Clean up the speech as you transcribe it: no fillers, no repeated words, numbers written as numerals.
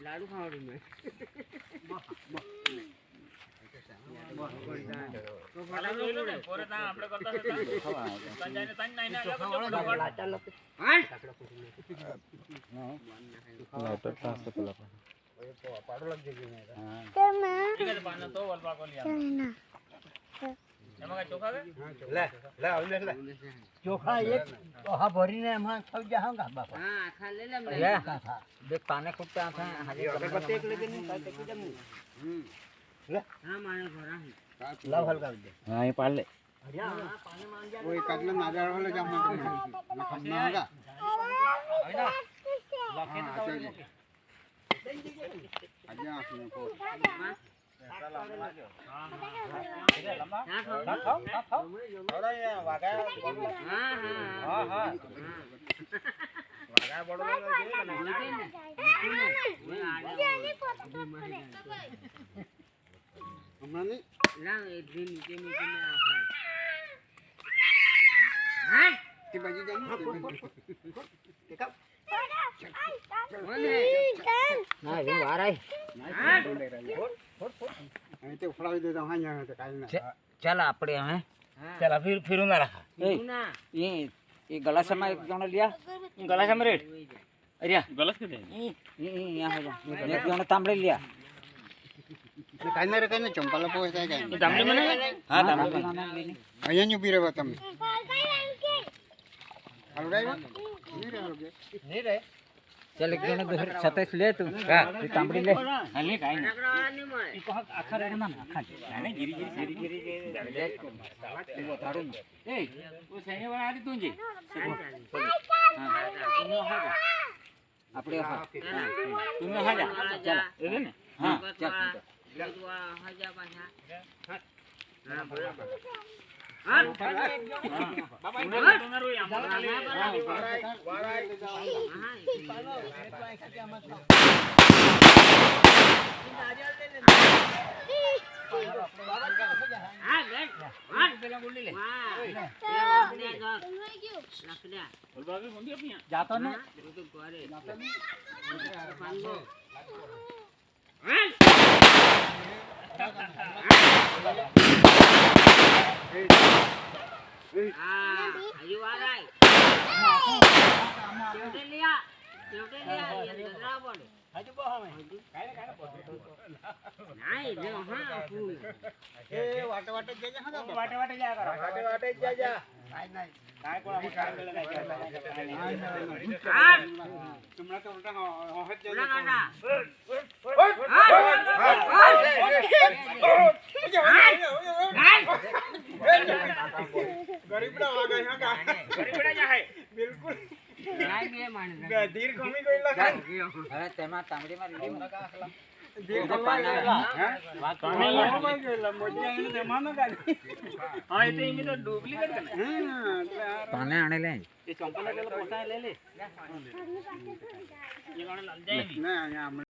લાડુ ખાવડી મે પોરે તા આપણે કરતા હતા સંજાઈને તન નહીં ના ચાલો હા લાટો પાસ પેલા પાડો લગ જઈ હા ઠીક છે પાનો તો વલપા કો લિયા એમાં ચોખા લે લે ચોખા એક હા ભરીને એમાં ખાઈ જા હા બાપા હા ખા લે લે દેખ પાને કુટતા છે હાજી અગરબત્તી એક લેકે નહીં કાઈ તકી જમ લે હા મારે ભરા લાવ હલકા દે હા એ પાડ લે હા પાને માંગ જા ઓય કાટલે નાગર વાલે જામ ના ખમના હોગા આઈના લખે તો આજે આસને કો चल आपड़े हमें चला फिर ना रखा ये गलास में एक जण लिया गलास में रेड अरे गलास के ये यहां हो जा एक जण तांबड़े लिया काई ने रे काई ने चंपल पोय जाय काई ये तांबड़े में हां तांबड़े में अयन ऊभी रहवा તમે हलगाई नहीं रे चल एक जण दूसरे छतेस ले तू का ये तांबड़ी ले हले काई ना ई को आखा रे ना आखा नहीं गिरी वो धाड़ो ए वो सैने वाला आदि तुंजे हां तुम हो जा आपड़े हो तुम हो जा चल रे ने हां चल हो जा पाछा हां बराबर हां बाबा तुम्हारो वाराई जाता ना आयु आ रहा है केवटे लिया ये रावण हजू बो हमें काई ना नहीं जो हां फूल ए वाटे वाटे जा हां वाटे वाटे जा करो वाटे वाटे जा काई नहीं काय को हम काम ले नहीं तुमरा तो उल्टा होत जा ना गरीबड़ा आ गए हां का गरीबड़ा जा है बिल्कुल नाही बे माणूस धीर कमी कइला अरे तेमा तांबडी मार रेडी मला का आखला धीर कमी कइला बात कमी कइला मोजिया ने तेमा न गाली हां इते इमी तो डुप्लीकेट करना पाने आने ले ये चंपल ले पोसा ले ले ये कोण लल जाएगी ना हमने